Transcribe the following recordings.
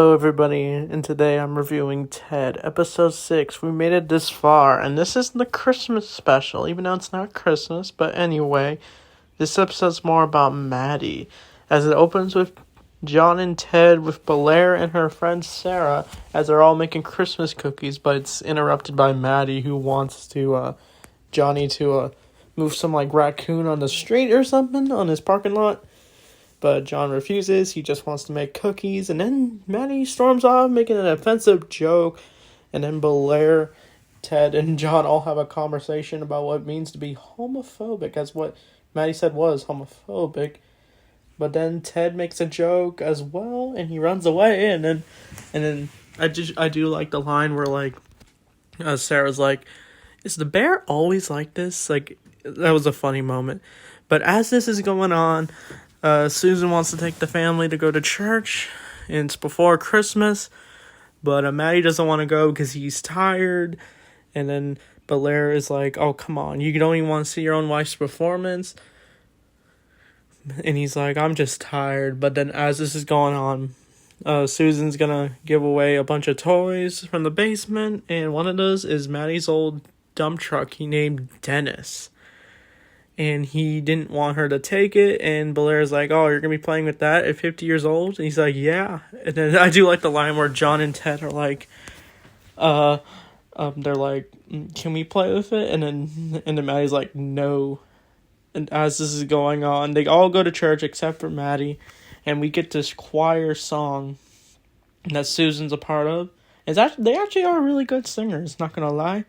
Hello everybody, and today I'm reviewing Ted, episode 6. We made it this far, and this is the Christmas special, even though it's not Christmas, but anyway, this episode's more about Maddie, as it opens with John and Ted with Blair and her friend Sarah, as they're all making Christmas cookies, but it's interrupted by Maddie, who wants Johnny to move some, raccoon on the street or something, on his parking lot. But John refuses, he just wants to make cookies, and then Maddie storms off making an offensive joke, and then Blair, Ted, and John all have a conversation about what it means to be homophobic, as what Maddie said was homophobic. But then Ted makes a joke as well, and he runs away, and then I do like the line where, Sarah's like, is the bear always like this? That was a funny moment. But as this is going on, Susan wants to take the family to go to church, and it's before Christmas, but Maddie doesn't want to go because he's tired, and then Blair is like, oh, come on, you don't even want to see your own wife's performance, and he's like, I'm just tired. But then as this is going on, Susan's gonna give away a bunch of toys from the basement, and one of those is Maddie's old dump truck he named Dennis. And he didn't want her to take it, and Blair's like, oh, you're going to be playing with that at 50 years old? And he's like, yeah. And then I do like the line where John and Ted are like, they're like, can we play with it? And then Maddie's like, no. And as this is going on, they all go to church except for Maddie, and we get this choir song that Susan's a part of. They actually are really good singers, not going to lie.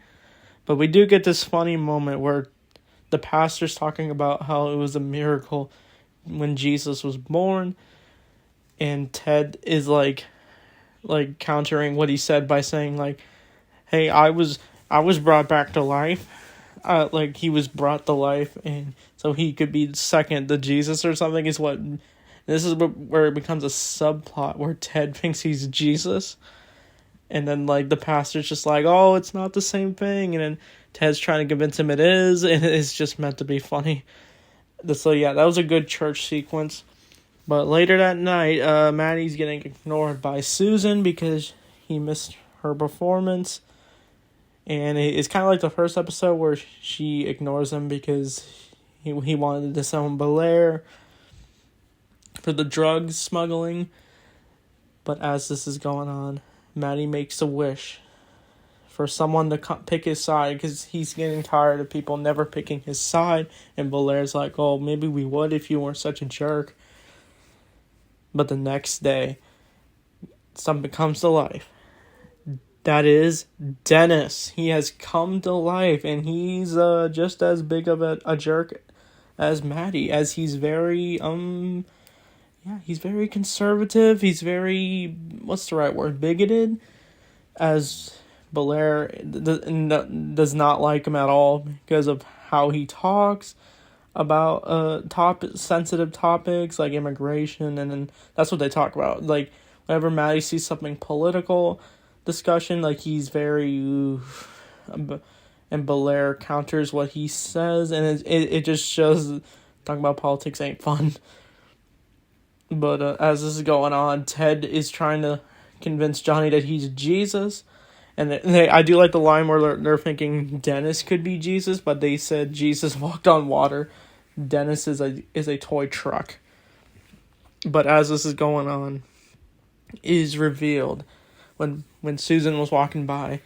But we do get this funny moment where the pastor's talking about how it was a miracle when Jesus was born, and Ted is like countering what he said by saying hey, I was brought back to life, he was brought to life, and so he could be second to Jesus or something. This is where it becomes a subplot where Ted thinks he's Jesus, and then the pastor's just like, oh, it's not the same thing, and then Ted's trying to convince him it is, and it's just meant to be funny. So yeah, that was a good church sequence. But later that night, Maddie's getting ignored by Susan because he missed her performance. And it's kind of like the first episode where she ignores him because he wanted to disown Blair for the drug smuggling. But as this is going on, Maddie makes a wish for someone to pick his side, because he's getting tired of people never picking his side, and Blair's like, oh, maybe we would if you weren't such a jerk. But the next day, something comes to life. That is Dennis. He has come to life, and he's just as big of a jerk as Maddie, as he's very, he's very conservative, he's very, what's the right word, bigoted, as Blair does not like him at all because of how he talks about sensitive topics like immigration, and then that's what they talk about. Whenever Maddie sees something political discussion, he's very and Blair counters what he says, and it just shows talking about politics ain't fun. But as this is going on, Ted is trying to convince Johnny that he's Jesus. And I do like the line where they're thinking Dennis could be Jesus, but they said Jesus walked on water. Dennis is a toy truck. But as this is going on, it is revealed when Susan was walking by,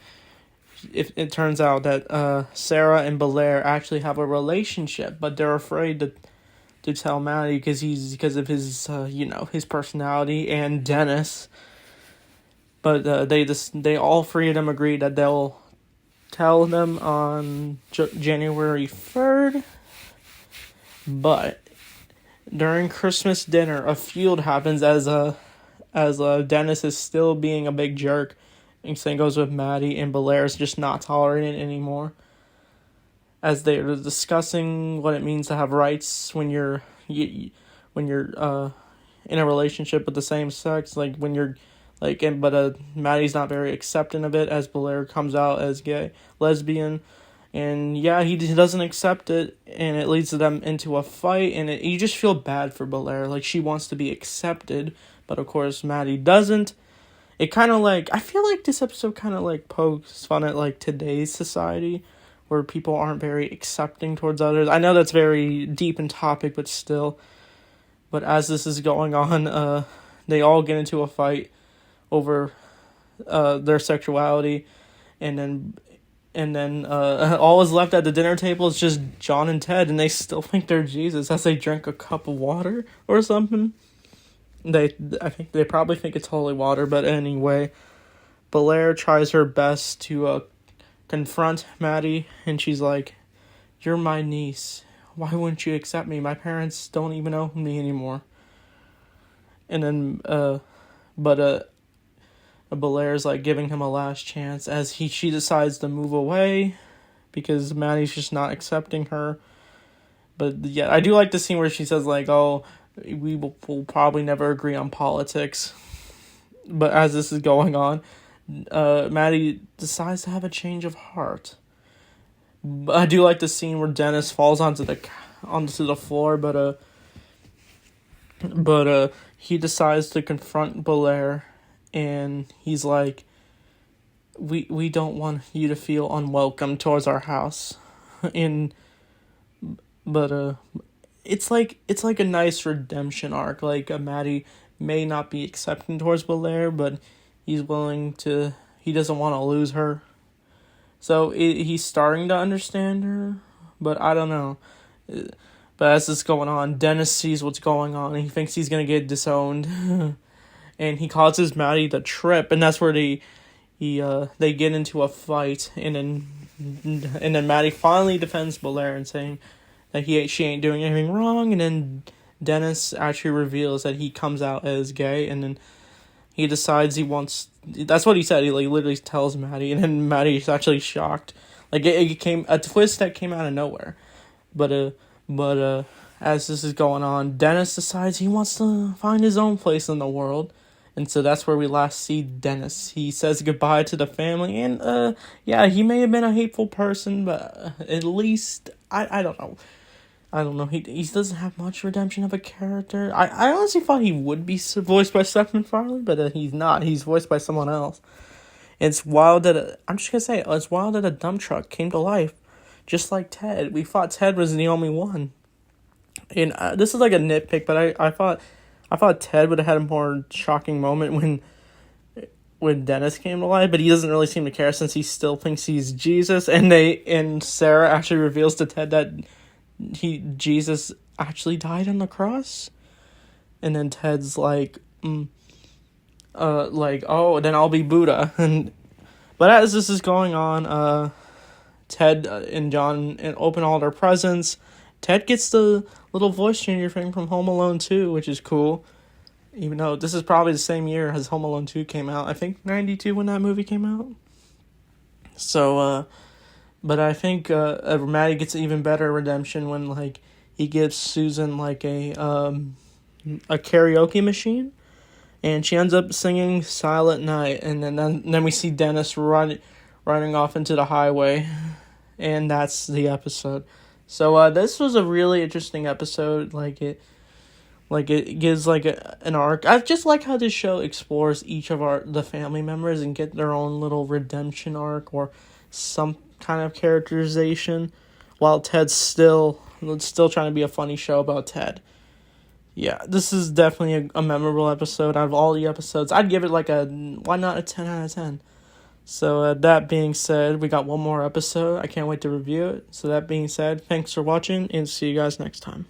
it turns out that Sarah and Blair actually have a relationship, but they're afraid to tell Maddie because of his his personality and Dennis. But they all three of them agree that they'll tell them on January 3rd. But during Christmas dinner, a feud happens as Dennis is still being a big jerk, and same goes with Maddie, and Blair's just not tolerating it anymore. As they're discussing what it means to have rights when you're in a relationship with the same sex, when you're. But Maddie's not very accepting of it, as Blair comes out as gay, lesbian, and yeah, he doesn't accept it, and it leads them into a fight, and you just feel bad for Blair, she wants to be accepted, but of course Maddie doesn't, it kind of like, I feel like this episode kind of like pokes fun at like today's society where people aren't very accepting towards others. I know that's very deep in topic, but still. But as this is going on, they all get into a fight over their sexuality, and then all is left at the dinner table is just John and Ted, and they still think they're Jesus as they drink a cup of water or something. I think they probably think it's holy water, but anyway, Belair tries her best to confront Maddie, and she's like, "You're my niece. Why wouldn't you accept me? My parents don't even know me anymore." And then, Belair's like giving him a last chance as she decides to move away because Maddie's just not accepting her. But yeah, I do like the scene where she says like, "Oh, we'll probably never agree on politics." But as this is going on, Maddie decides to have a change of heart. I do like the scene where Dennis falls onto the floor, but he decides to confront Belair, and he's like, we don't want you to feel unwelcome towards our house. But it's like a nice redemption arc. Like, Maddie may not be accepting towards Belair, but he doesn't want to lose her. So he's starting to understand her, but I don't know. But as this is going on, Dennis sees what's going on, and he thinks he's going to get disowned. And he causes Maddie the trip, and that's where they get into a fight, and then Maddie finally defends Belair and saying that she ain't doing anything wrong, and then Dennis actually reveals that he comes out as gay, and then he decides that's what he said, he like literally tells Maddie, and then Maddie's actually shocked. Like, it came, a twist that came out of nowhere. But as this is going on, Dennis decides he wants to find his own place in the world. And so that's where we last see Dennis. He says goodbye to the family, and yeah, he may have been a hateful person, but at least, I don't know. I don't know, he doesn't have much redemption of a character. I honestly thought he would be voiced by Seth MacFarlane, but he's not. He's voiced by someone else. It's wild that, I'm just gonna say, it's wild that a dump truck came to life, just like Ted. We thought Ted was the only one. And this is like a nitpick, but I thought Ted would have had a more shocking moment when Dennis came to life, but he doesn't really seem to care since he still thinks he's Jesus, and Sarah actually reveals to Ted that Jesus actually died on the cross, and then Ted's like, oh, then I'll be Buddha. But as this is going on, Ted and John open all their presents. Ted gets the little voice changer thing from Home Alone 2, which is cool. Even though this is probably the same year as Home Alone 2 came out. I think 92 when that movie came out. So, but I think Maddie gets even better redemption when, like, he gives Susan, like, a karaoke machine. And she ends up singing Silent Night. And then we see Dennis running off into the highway. And that's the episode. So this was a really interesting episode. It gives like an arc. I just like how this show explores each of the family members and get their own little redemption arc or some kind of characterization, while Ted's still trying to be a funny show about Ted. Yeah, this is definitely a memorable episode. Out of all the episodes, I'd give it like why not a 10 out of 10. So that being said, we got one more episode. I can't wait to review it. So that being said, thanks for watching, and see you guys next time.